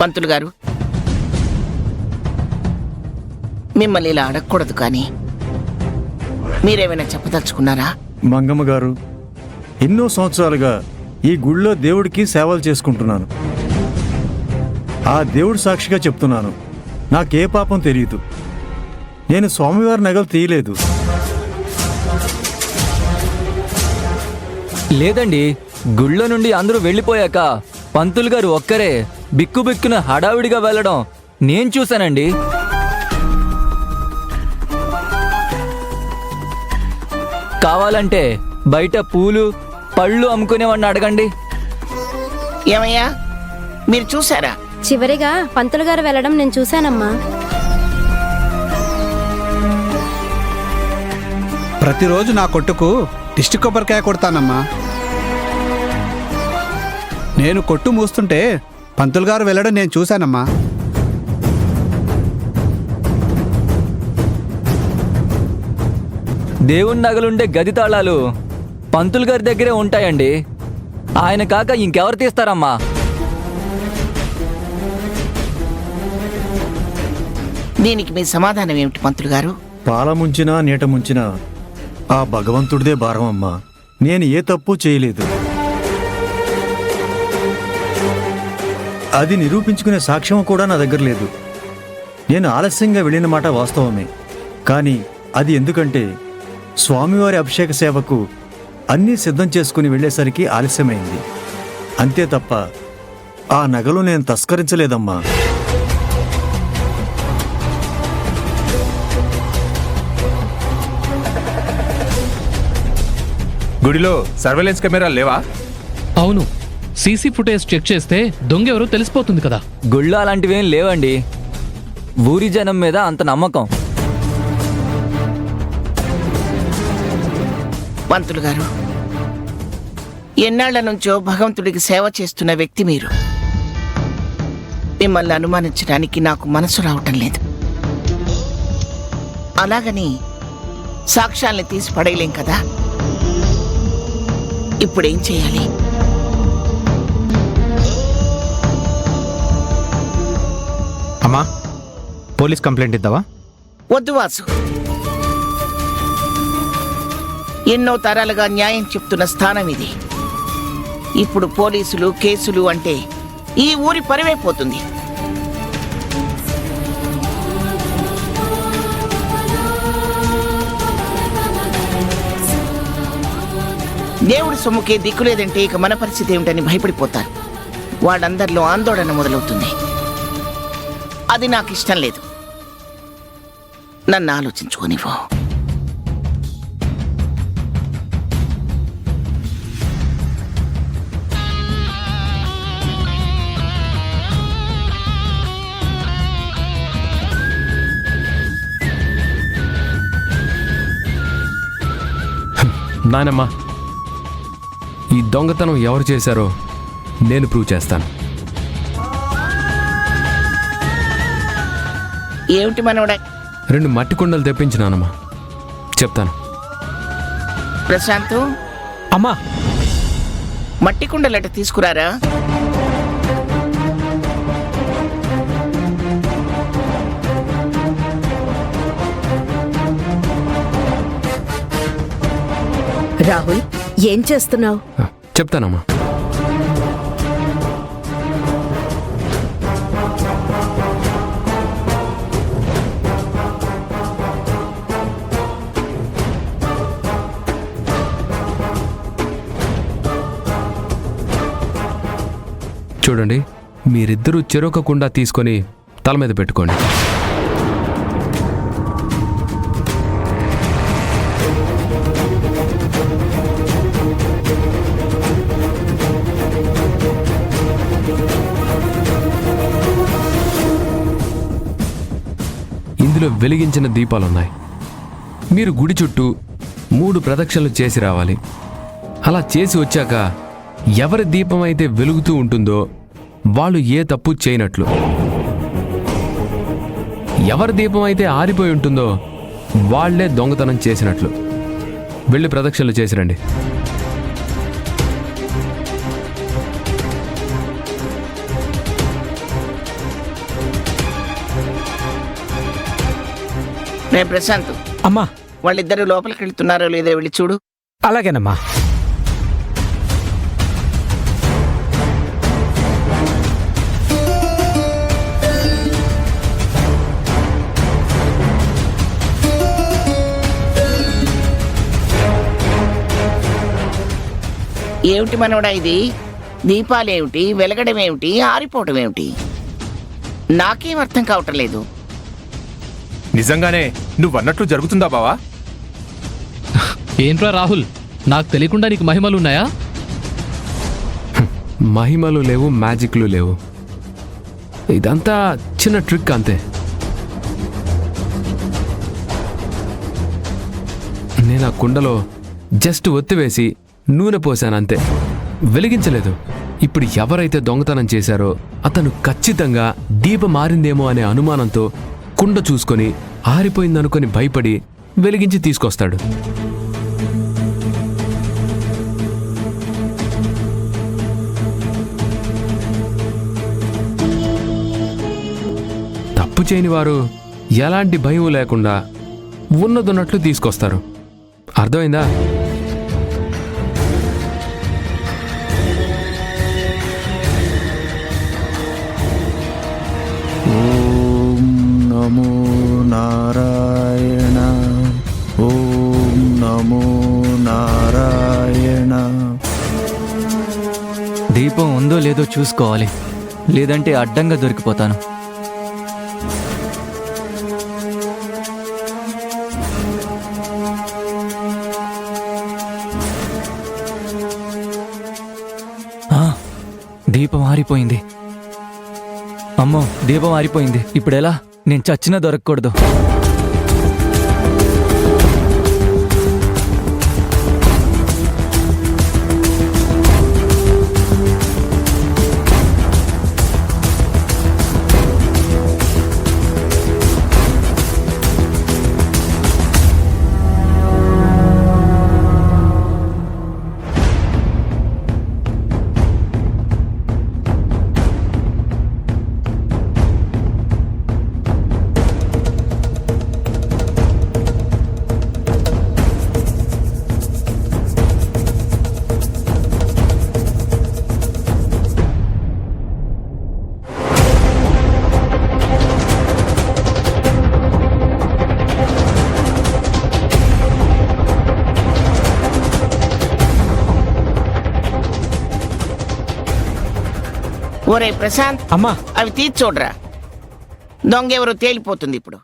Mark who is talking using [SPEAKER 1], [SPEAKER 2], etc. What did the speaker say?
[SPEAKER 1] పంతులు గారు, మిమ్మల్ని ఇలా అడగకూడదు, కానీ మీరేమైనా చెప్పదలుచుకున్నారా?
[SPEAKER 2] మంగమ్మ గారు, ఎన్నో సంవత్సరాలుగా ఈ గుళ్ళో దేవుడికి సేవలు చేసుకుంటున్నాను. ఆ దేవుడు సాక్షిగా చెప్తున్నాను, నాకే పాపం తెలియదు. నేను స్వామివారి నగలు తీయలేదు.
[SPEAKER 3] లేదండి, గుళ్ళో నుండి అందరూ వెళ్ళిపోయాక పంతులు గారు ఒక్కరే బిక్కుబిక్కున హడావిడిగా వెళ్ళడం నేను చూశానండి. కావాలంటే బయట పూలు పళ్ళు అమ్ముకునేవాడిని అడగండి.
[SPEAKER 1] ఏమయ్యా, మీరు చూసారా?
[SPEAKER 4] చివరిగా పంతులు గారు వెళ్ళడం నేను చూశానమ్మా.
[SPEAKER 5] ప్రతిరోజు నా కొట్టుకు దిష్టి కొబ్బరికాయ కొడతానమ్మా. నేను కొట్టు మూస్తుంటే పంతులు గారు వెళ్ళడం నేను చూశానమ్మా.
[SPEAKER 3] దేవుని నగలుండే గది తాళాలు పంతులు గారి దగ్గరే ఉంటాయండి. ఆయన కాక ఇంకెవరు తీస్తారమ్మా?
[SPEAKER 1] దీనికి మీ సమాధానం ఏమిటి పంతులు గారు?
[SPEAKER 2] పాల ముంచినా నీట ముంచినా ఆ భగవంతుడిదే భారం అమ్మా. నేను ఏ తప్పు చేయలేదు. అది నిరూపించుకునే సాక్ష్యం కూడా నా దగ్గర లేదు. నేను ఆలస్యంగా వెళ్ళిన మాట వాస్తవమే, కానీ అది ఎందుకంటే స్వామివారి అభిషేక సేవకు అన్నీ సిద్ధం చేసుకుని వెళ్ళేసరికి ఆలస్యమైంది. అంతే తప్ప ఆ నగలు నేను తస్కరించలేదమ్మా.
[SPEAKER 6] గుడిలో సర్వేలెన్స్ కెమెరాలు లేవా?
[SPEAKER 7] అవును, సీసీ ఫుటేజ్ చెక్ చేస్తే దొంగెవరో తెలిసిపోతుంది కదా.
[SPEAKER 3] గుళ్ళో అలాంటివేం లేవండి. ఊరి జనం మీద అంత నమ్మకం.
[SPEAKER 1] పంతులు గారు, ఎన్నాళ్ల నుంచో భగవంతుడికి సేవ చేస్తున్న వ్యక్తి మీరు. మిమ్మల్ని అనుమానించడానికి నాకు మనసు రావటం లేదు. అలాగని సాక్ష్యాల్ని తీసి పడేయలేం కదా. ఇప్పుడేం చేయాలి?
[SPEAKER 5] అమ్మా, పోలీస్ కంప్లైంట్ ఇద్దావా?
[SPEAKER 1] వద్దు వాసు. ఎన్నో తరాలుగా న్యాయం చెప్తున్న స్థానం ఇది. ఇప్పుడు పోలీసులు కేసులు అంటే ఈ ఊరి పరువైపోతుంది. దేవుడి సొమ్ముకే దిక్కులేదంటే ఇక మన పరిస్థితి ఏమిటని భయపడిపోతారు. వాళ్ళందరిలో ఆందోళన మొదలవుతుంది. అది నాకు ఇష్టం లేదు. నన్ను ఆలోచించుకోనివ్వు.
[SPEAKER 8] నానమ్మా, ఈ దొంగతనం ఎవరు చేశారో నేను ప్రూవ్ చేస్తాను.
[SPEAKER 1] ఏమిటి మనవడా?
[SPEAKER 8] 2 మట్టి కుండలు తెప్పించినానమ్మా, చెప్తాను.
[SPEAKER 1] ప్రశాంత్,
[SPEAKER 7] అమ్మా,
[SPEAKER 1] మట్టి కుండలట తీసుకురారా.
[SPEAKER 9] రాహుల్, ఏం చేస్తున్నావు?
[SPEAKER 8] చెప్తానమ్మా. చూడండి, మీరిద్దరూ చెరొక కుండ తీసుకొని తల మీద పెట్టుకోండి. ఇందులో వెలిగించిన దీపాలున్నాయి. మీరు గుడి చుట్టూ 3 ప్రదక్షిణలు చేసి రావాలి. అలా చేసి వచ్చాక ఎవరి దీపం అయితే వెలుగుతూ ఉంటుందో వాళ్ళు ఏ తప్పు చేయనట్లు, ఎవరి దీపం అయితే ఆరిపోయి ఉంటుందో వాళ్లే దొంగతనం చేసినట్లు. వెళ్ళి ప్రదక్షిణలు చేసిరండి.
[SPEAKER 1] రే ప్రశాంత్,
[SPEAKER 10] అమ్మా
[SPEAKER 1] వాళ్ళిద్దరు లోపలికి వెళ్తున్నారో లేదో వెళ్ళి చూడు.
[SPEAKER 10] అలాగేనమ్మా.
[SPEAKER 1] ఏమిటి మనవడా ఇది? దీపాలేమిటి, వెలగడం ఏమిటి, ఆరిపోవటం ఏమిటి? నాకేం అర్థం కావటం లేదు.
[SPEAKER 6] నిజంగానే నువ్వన్నట్లు జరుగుతుందా బావా?
[SPEAKER 7] ఏంట్రా రాహుల్, నాకు తెలియకుండా నీకు మహిమలు ఉన్నాయా?
[SPEAKER 8] మహిమలు లేవు, మ్యాజిక్లు లేవు. ఇదంతా చిన్న ట్రిక్ అంతే. నేను ఆ కుండలో జస్ట్ ఒత్తివేసి నూనె పోశానంతే, వెలిగించలేదు. ఇప్పుడు ఎవరైతే దొంగతనం చేశారో అతను ఖచ్చితంగా దీపం మారిందేమో అనే అనుమానంతో కుండ చూసుకొని ఆరిపోయిందనుకొని భయపడి వెలిగించి తీసుకొస్తాడు. తప్పు చేయని వారు ఎలాంటి భయం లేకుండా ఉన్నదున్నట్లు తీసుకొస్తారు. అర్థమైందా?
[SPEAKER 2] ఓం నమో నారాయణ. ఓం నమో నారాయణ.
[SPEAKER 3] దీపం ఉందో లేదో చూసుకోవాలి, లేదంటే అడ్డంగా దొరికిపోతాను. దీపం ఆరిపోయింది. అమ్మో, దీపం ఆరిపోయింది. ఇప్పుడెలా? నేను చచ్చినా దొరకకూడదు.
[SPEAKER 1] ఒరే ప్రశాంత్,
[SPEAKER 10] అమ్మా
[SPEAKER 1] అవి తీసి చూడరా. దొంగ ఎవరో తేలిపోతుంది ఇప్పుడు.